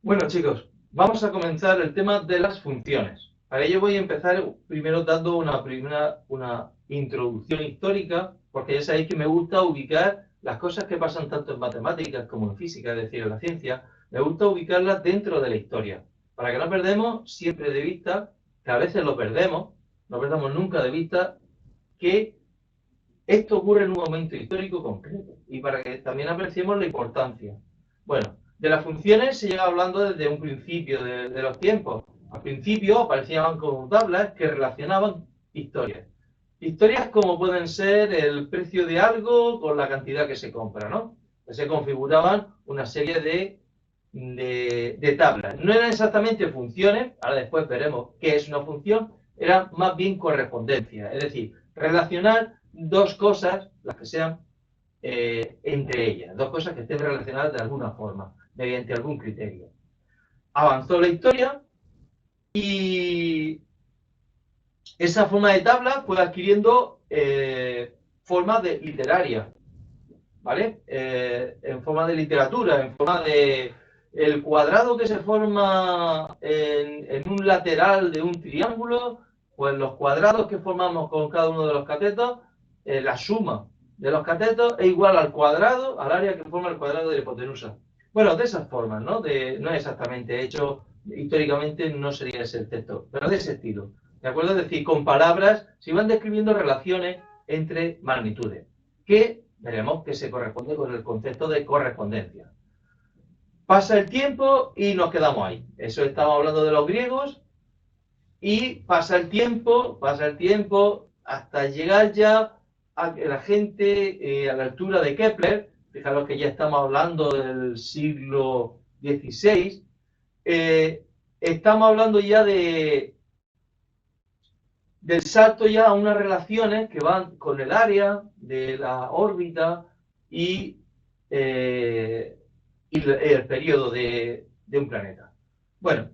Bueno, chicos, vamos a comenzar el tema de las funciones. Para ello voy a empezar primero dando una introducción histórica, porque ya sabéis que me gusta ubicar las cosas que pasan tanto en matemáticas como en física, es decir, en la ciencia, me gusta ubicarlas dentro de la historia, para que no perdemos siempre de vista, que a veces lo perdemos, no perdamos nunca de vista, que esto ocurre en un momento histórico concreto y para que también apreciemos la importancia. Bueno, de las funciones se lleva hablando desde un principio de los tiempos. Al principio aparecían como tablas que relacionaban historias. Historias como pueden ser el precio de algo con la cantidad que se compra, ¿no? Que se configuraban una serie de tablas. No eran exactamente funciones, ahora después veremos qué es una función, eran más bien correspondencia, es decir, relacionar dos cosas, las que sean entre ellas, dos cosas que estén relacionadas de alguna forma, mediante algún criterio. Avanzó la historia y esa forma de tabla fue adquiriendo formas literaria, ¿vale? En forma de literatura, en forma de el cuadrado que se forma en un lateral de un triángulo, pues los cuadrados que formamos con cada uno de los catetos, la suma de los catetos es igual al cuadrado, al área que forma el cuadrado de la hipotenusa. Bueno, de esas formas, ¿no? No es exactamente hecho, históricamente no sería ese el texto, pero de ese estilo. ¿De acuerdo? Es decir, con palabras se van describiendo relaciones entre magnitudes, que veremos que se corresponde con el concepto de correspondencia. Pasa el tiempo y nos quedamos ahí. Eso estamos hablando de los griegos y pasa el tiempo hasta llegar ya a que la gente a la altura de Kepler, fijaros que ya estamos hablando del siglo XVI, estamos hablando ya del salto ya a unas relaciones que van con el área de la órbita y, el periodo de un planeta. Bueno,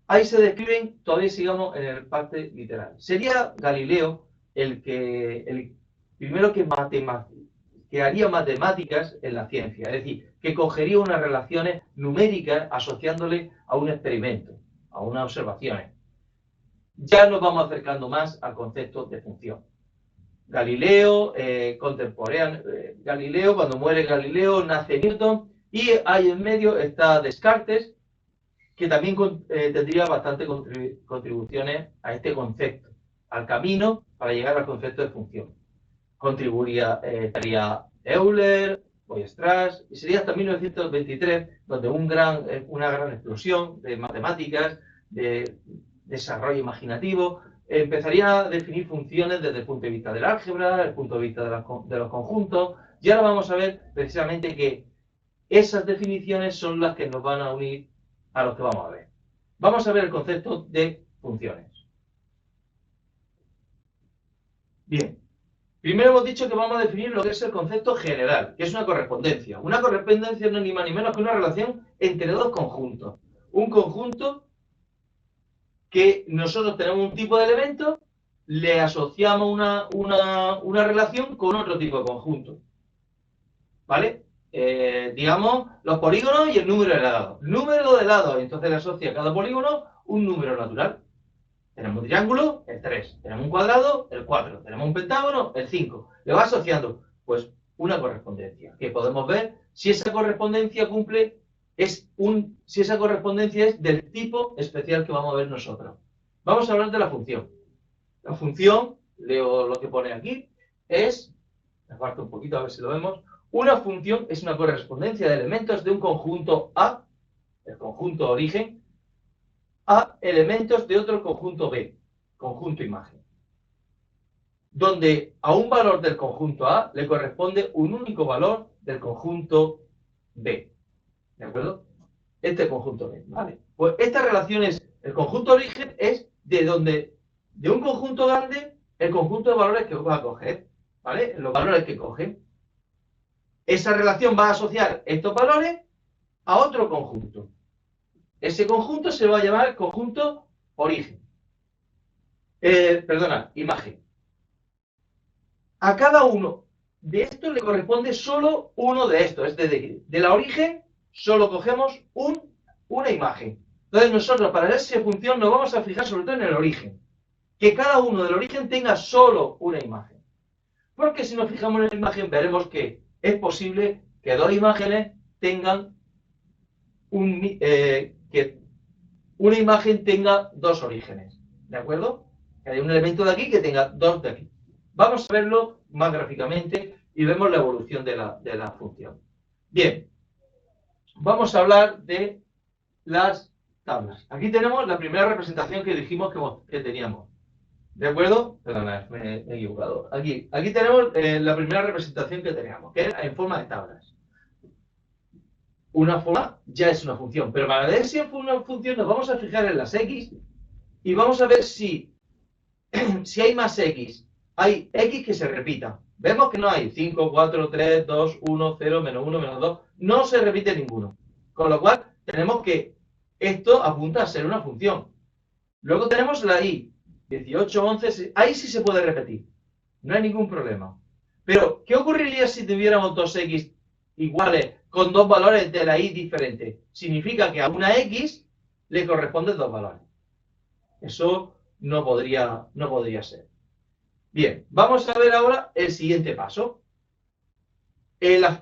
ahí se describen, todavía sigamos en el parte literal. Sería Galileo el primero que haría matemáticas en la ciencia, es decir, que cogería unas relaciones numéricas asociándole a un experimento, a unas observaciones. Ya nos vamos acercando más al concepto de función. Galileo, contemporáneo, Galileo, cuando muere Galileo, nace Newton, y ahí en medio está Descartes, que también tendría bastantes contribuciones a este concepto, al camino para llegar al concepto de función. Contribuiría, estaría Euler, Weierstrass, y sería hasta 1923 donde una gran explosión de matemáticas, de desarrollo imaginativo, empezaría a definir funciones desde el punto de vista del álgebra, el punto de vista de los conjuntos, y ahora vamos a ver precisamente que esas definiciones son las que nos van a unir a los que vamos a ver. Vamos a ver el concepto de funciones. Bien, primero hemos dicho que vamos a definir lo que es el concepto general, que es una correspondencia. Una correspondencia no es ni más ni menos que una relación entre dos conjuntos. Un conjunto que nosotros tenemos un tipo de elemento, le asociamos una relación con otro tipo de conjunto. ¿Vale? Digamos, los polígonos y el número de lados. Número de lados, entonces le asocia a cada polígono un número natural. Tenemos un triángulo, el 3. Tenemos un cuadrado, el 4. Tenemos un pentágono, el 5. Le va asociando, pues, una correspondencia. Que podemos ver si esa correspondencia si esa correspondencia es del tipo especial que vamos a ver nosotros. Vamos a hablar de la función. La función, leo lo que pone aquí, es, me aparto un poquito a ver si lo vemos, una función es una correspondencia de elementos de un conjunto A, el conjunto origen, a elementos de otro conjunto B, conjunto imagen, donde a un valor del conjunto A le corresponde un único valor del conjunto B. ¿De acuerdo? Este conjunto B, ¿vale? Pues esta relación es, el conjunto origen es de un conjunto grande, el conjunto de valores que va a coger, ¿vale? Los valores que coge. Esa relación va a asociar estos valores a otro conjunto. Ese conjunto se va a llamar conjunto origen. Imagen. A cada uno de estos le corresponde solo uno de estos. Es decir, de la origen solo cogemos una imagen. Entonces nosotros para esa función nos vamos a fijar sobre todo en el origen. Que cada uno del origen tenga solo una imagen. Porque si nos fijamos en la imagen veremos que es posible que dos imágenes tengan que una imagen tenga dos orígenes. ¿De acuerdo? Que hay un elemento de aquí que tenga dos de aquí. Vamos a verlo más gráficamente y vemos la evolución de la función. Bien, vamos a hablar de las tablas. Aquí tenemos la primera representación que dijimos que teníamos. ¿De acuerdo? Perdona, me he equivocado. Aquí tenemos la primera representación que teníamos, que era en forma de tablas. Una forma ya es una función, pero para ver si es una función nos vamos a fijar en las x y vamos a ver si hay más x. Hay x que se repitan. Vemos que no hay 5, 4, 3, 2, 1, 0, menos 1, menos 2. No se repite ninguno. Con lo cual, tenemos que esto apunta a ser una función. Luego tenemos la y. 18, 11, ahí sí se puede repetir. No hay ningún problema. Pero, ¿qué ocurriría si tuviéramos dos x iguales con dos valores de la y diferentes? Significa que a una x le corresponden dos valores. Eso no podría ser. Bien, vamos a ver ahora el siguiente paso.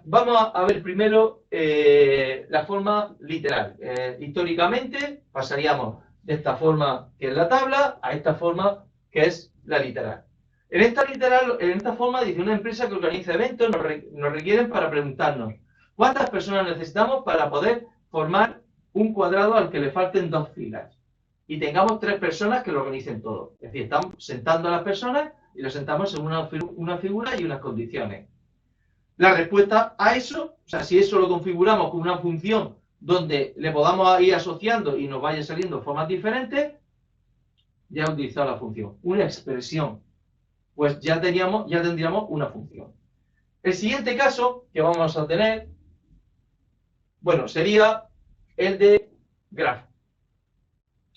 Vamos a ver primero la forma literal. Históricamente pasaríamos de esta forma que es la tabla a esta forma que es la literal. En esta forma dice una empresa que organiza eventos nos requieren para preguntarnos ¿cuántas personas necesitamos para poder formar un cuadrado al que le falten dos filas? Y tengamos tres personas que lo organicen todo. Es decir, estamos sentando a las personas y lo sentamos en una figura y unas condiciones. La respuesta a eso, o sea, si eso lo configuramos con una función donde le podamos ir asociando y nos vaya saliendo formas diferentes, ya he utilizado la función. Una expresión, pues ya tendríamos una función. El siguiente caso que vamos a tener, bueno, sería el de grafo.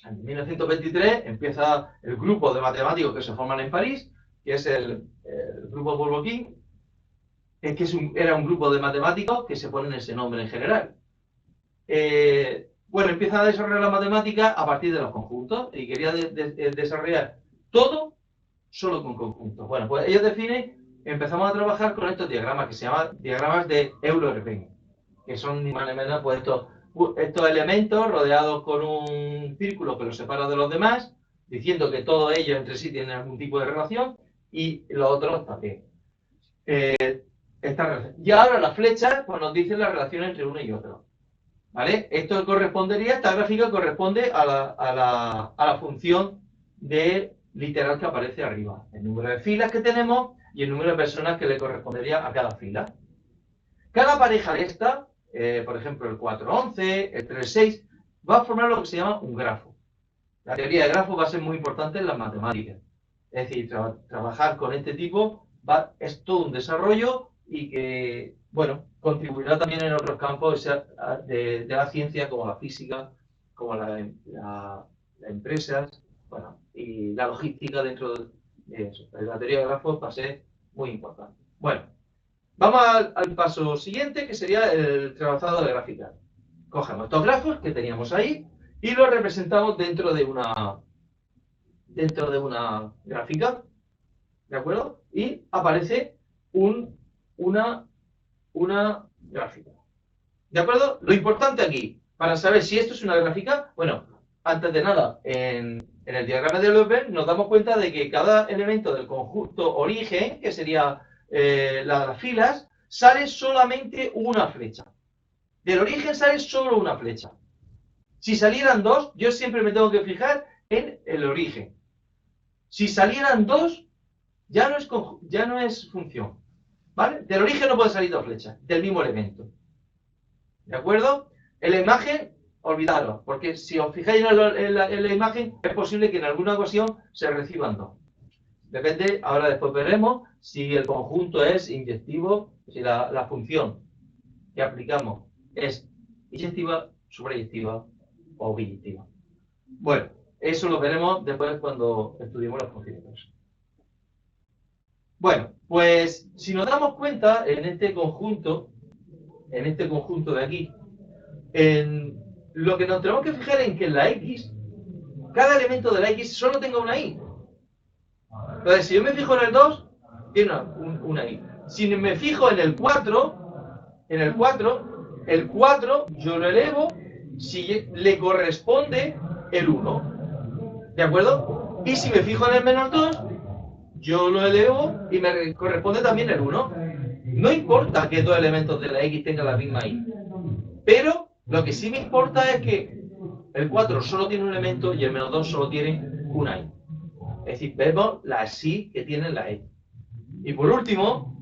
En 1923 empieza el grupo de matemáticos que se forman en París, que es el grupo Bourbaki, que era un grupo de matemáticos que se ponen ese nombre en general. Bueno, empiezan a desarrollar la matemática a partir de los conjuntos y quería desarrollar todo solo con conjuntos. Bueno, pues ellos empezamos a trabajar con estos diagramas que se llaman diagramas de Euler-Venn, que son ni más ni menos pues estos elementos rodeados con un círculo que los separa de los demás, diciendo que todos ellos entre sí tienen algún tipo de relación y los otros también. Esta relación. Y ahora las flechas pues, nos dicen la relación entre uno y otro. ¿Vale? Esta gráfica corresponde a la función de literal que aparece arriba. El número de filas que tenemos y el número de personas que le correspondería a cada fila. Cada pareja de esta, por ejemplo el 4-11, el 3-6, va a formar lo que se llama un grafo. La teoría de grafos va a ser muy importante en las matemáticas. Es decir, trabajar con este tipo es todo un desarrollo y que, bueno, contribuirá también en otros campos de la ciencia, como la física, como las empresas, bueno, y la logística dentro de eso. La teoría de grafos va a ser muy importante. Bueno, vamos al paso siguiente, que sería el trazado de gráfica. Cogemos estos grafos que teníamos ahí y los representamos dentro de una gráfica, ¿de acuerdo? Y aparece una gráfica. ¿De acuerdo? Lo importante aquí, para saber si esto es una gráfica, bueno, antes de nada, en el diagrama de Euler-Venn nos damos cuenta de que cada elemento del conjunto origen, que sería las filas, sale solamente una flecha. Del origen sale solo una flecha. Si salieran dos, yo siempre me tengo que fijar en el origen. Si salieran dos, ya no es función. ¿Vale? Del origen no puede salir dos flechas, del mismo elemento. ¿De acuerdo? En la imagen, olvidaros, porque si os fijáis en la imagen, es posible que en alguna ocasión se reciban dos. Depende, ahora después veremos si el conjunto es inyectivo, si la función que aplicamos es inyectiva, subrayectiva o biyectiva. Bueno, eso lo veremos después cuando estudiemos las funciones. Bueno, pues si nos damos cuenta en este conjunto de aquí, lo que nos tenemos que fijar en que en la X, cada elemento de la X solo tenga una Y. Entonces, si yo me fijo en el 2, tiene una Y. Si me fijo en el 4, el 4 yo lo elevo si le corresponde el 1. ¿De acuerdo? Y si me fijo en el menos 2, yo lo elevo y me corresponde también el 1. No importa que dos elementos de la X tengan la misma Y. Pero lo que sí me importa es que el 4 solo tiene un elemento y el menos 2 solo tiene una Y. Es decir, vemos las Y que tiene la X. Y por último,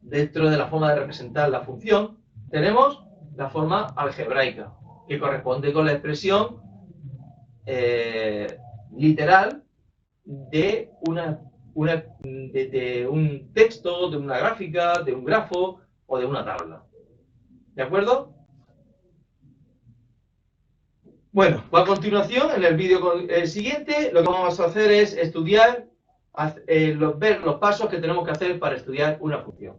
dentro de la forma de representar la función, tenemos la forma algebraica, que corresponde con la expresión literal de un texto, de una gráfica, de un grafo o de una tabla. ¿De acuerdo? Bueno, pues a continuación, en el vídeo siguiente, lo que vamos a hacer es estudiar, ver los pasos que tenemos que hacer para estudiar una función.